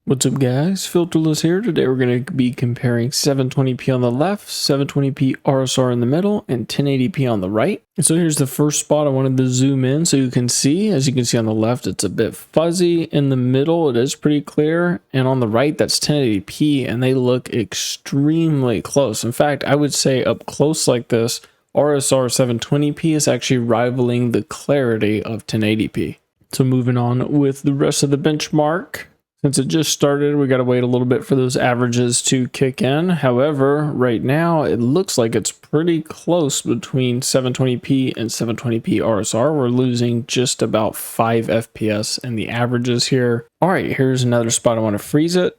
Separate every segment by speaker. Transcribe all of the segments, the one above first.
Speaker 1: What's up guys, Filterless here. Today we're going to be comparing 720p on the left, 720p RSR in the middle, and 1080p on the right. And so here's the first spot I wanted to zoom in so you can see. As you can see on the left, it's a bit fuzzy. In the middle, it is pretty clear. And on the right, that's 1080p, and they look extremely close. In fact, I would say up close like this, RSR 720p is actually rivaling the clarity of 1080p. So moving on with the rest of the benchmark. Since it just started, we got to wait a little bit for those averages to kick in. However, right now it looks like it's pretty close between 720p and 720p RSR. We're losing just about 5 FPS in the averages here. All right, here's another spot I want to freeze it.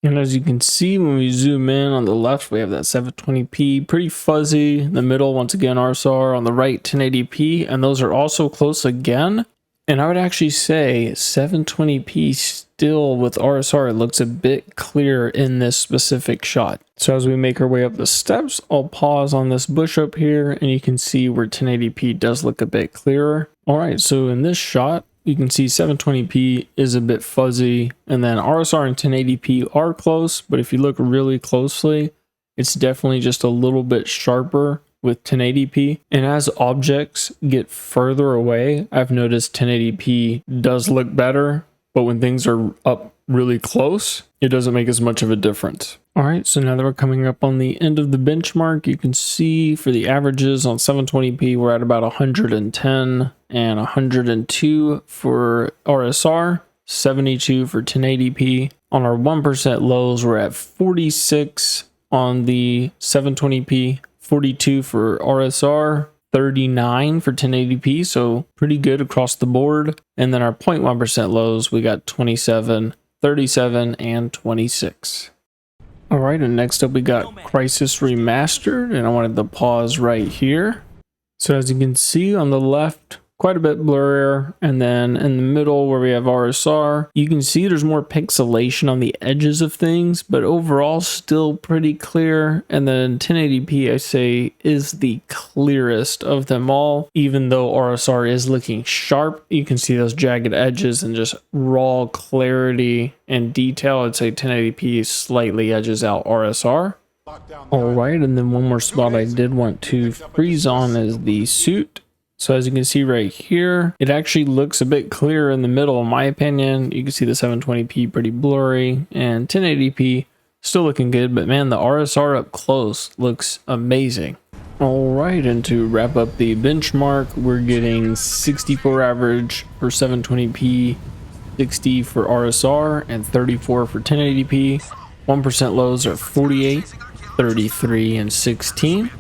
Speaker 1: And as you can see, when we zoom in on the left, we have that 720p, pretty fuzzy. In the middle, once again, RSR. On the right, 1080p, and those are also close again. And I would actually say 720p still with RSR, it looks a bit clearer in this specific shot. So as we make our way up the steps, I'll pause on this bush up here and you can see where 1080p does look a bit clearer. All right, so in this shot, you can see 720p is a bit fuzzy, and then RSR and 1080p are close, but if you look really closely, it's definitely just a little bit sharper with 1080p. And as objects get further away, I've noticed 1080p does look better, but when things are up really close, it doesn't make as much of a difference. All right, so now that we're coming up on the end of the benchmark, you can see for the averages on 720p, we're at about 110 and 102 for RSR, 72 for 1080p. On our 1% lows, we're at 46 on the 720p, 42 for RSR, 39 for 1080p, so pretty good across the board. And then our 0.1% lows, we got 27, 37, and 26. All right, and next up we got Crysis Remastered, and I wanted to pause right here. So as you can see on the left, quite a bit blurrier, and then in the middle where we have RSR, you can see there's more pixelation on the edges of things, but overall still pretty clear. And then 1080p, I say, is the clearest of them all. Even though RSR is looking sharp, you can see those jagged edges and just raw clarity and detail. I'd say 1080p slightly edges out RSR. All right, and then one more spot I did want to freeze on is the suit. So as you can see right here, it actually looks a bit clearer in the middle, in my opinion. You can see the 720p pretty blurry, and 1080p still looking good, but man, the RSR up close looks amazing. All right, and to wrap up the benchmark, we're getting 64 average for 720p, 60 for RSR, and 34 for 1080p. 1% lows are 48, 33, and 16.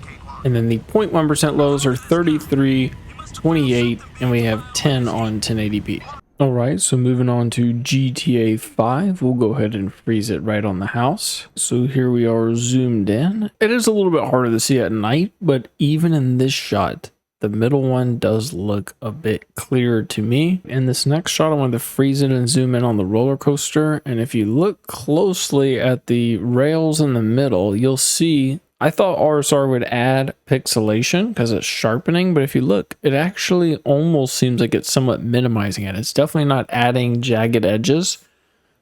Speaker 1: And then the 0.1% lows are 33, 28, and we have 10 on 1080p. All right, so moving on to GTA 5, we'll go ahead and freeze it right on the house. So here we are zoomed in. It is a little bit harder to see at night, but even in this shot, the middle one does look a bit clearer to me. In this next shot, I wanted to freeze it and zoom in on the roller coaster. And if you look closely at the rails in the middle, you'll see I thought RSR would add pixelation because it's sharpening, but if you look, it actually almost seems like it's somewhat minimizing it. It's definitely not adding jagged edges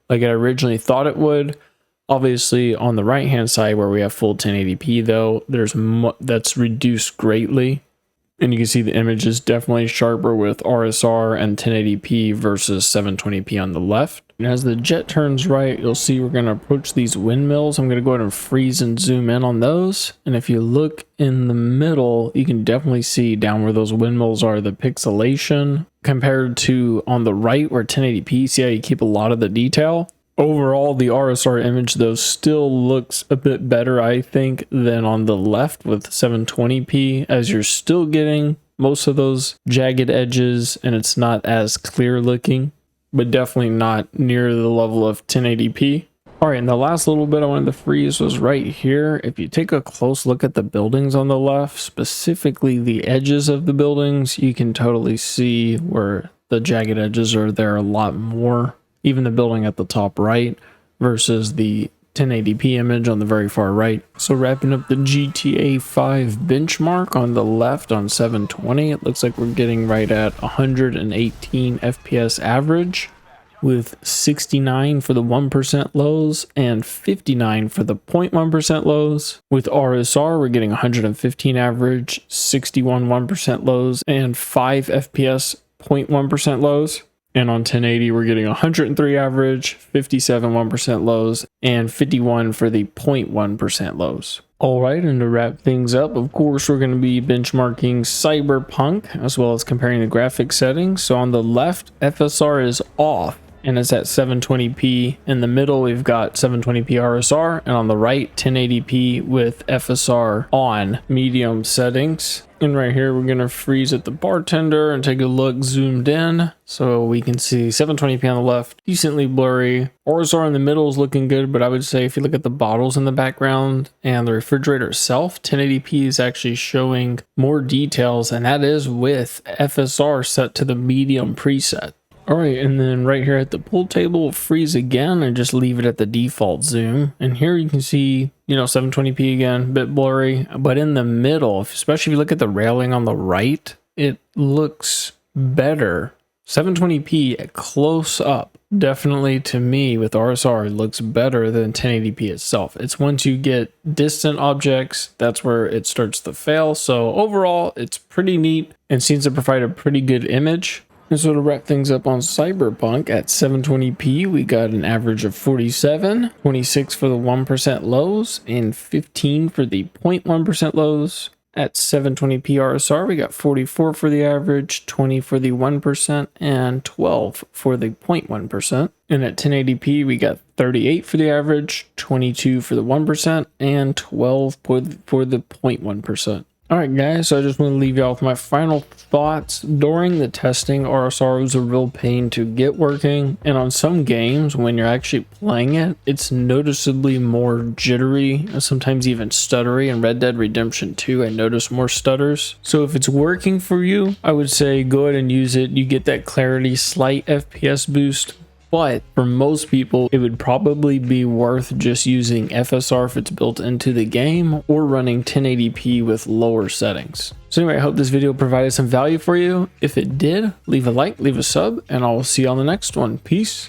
Speaker 1: like I originally thought it would. Obviously, on the right-hand side where we have full 1080p though, that's reduced greatly. And you can see the image is definitely sharper with RSR and 1080p versus 720p on the left. And as the jet turns right, you'll see we're going to approach these windmills. I'm going to go ahead and freeze and zoom in on those. And if you look in the middle, you can definitely see down where those windmills are, the pixelation compared to on the right where 1080p, see how you keep a lot of the detail. Overall, the RSR image, though, still looks a bit better, I think, than on the left with 720p, as you're still getting most of those jagged edges, and it's not as clear looking, but definitely not near the level of 1080p. All right, and the last little bit I wanted to freeze was right here. If you take a close look at the buildings on the left, specifically the edges of the buildings, you can totally see where the jagged edges are there a lot more. Even the building at the top right versus the 1080p image on the very far right. So wrapping up the GTA 5 benchmark on the left on 720, it looks like we're getting right at 118 FPS average. with 69 for the 1% lows and 59 for the 0.1% lows. With RSR, we're getting 115 average, 61 1% lows, and 5 FPS 0.1% lows. And on 1080, we're getting 103 average, 57 1% lows, and 51 for the 0.1% lows. Alright, and to wrap things up, of course, we're going to be benchmarking Cyberpunk, as well as comparing the graphics settings. So on the left, FSR is off, and it's at 720p. In the middle, we've got 720p RSR, and on the right, 1080p with FSR on medium settings. And right here, we're going to freeze at the bartender and take a look zoomed in. So we can see 720p on the left, decently blurry. RSR in the middle is looking good, but I would say if you look at the bottles in the background and the refrigerator itself, 1080p is actually showing more details, and that is with FSR set to the medium preset. Alright, and then right here at the pool table, freeze again and just leave it at the default zoom. And here you can see, 720p again, a bit blurry. But in the middle, especially if you look at the railing on the right, it looks better. 720p at close up, definitely to me with RSR, it looks better than 1080p itself. It's once you get distant objects, that's where it starts to fail. So overall, it's pretty neat and seems to provide a pretty good image. And so to wrap things up on Cyberpunk, at 720p, we got an average of 47, 26 for the 1% lows, and 15 for the 0.1% lows. At 720p RSR, we got 44 for the average, 20 for the 1%, and 12 for the 0.1%. And at 1080p, we got 38 for the average, 22 for the 1%, and 12 for the 0.1%. Alright guys, so I just want to leave you off my final thoughts. During the testing, RSR was a real pain to get working, and on some games, when you're actually playing it, it's noticeably more jittery, and sometimes even stuttery. In Red Dead Redemption 2, I noticed more stutters. So if it's working for you, I would say go ahead and use it. You get that clarity, slight FPS boost. But for most people, it would probably be worth just using FSR if it's built into the game, or running 1080p with lower settings. So anyway, I hope this video provided some value for you. If it did, leave a like, leave a sub, and I'll see you on the next one. Peace.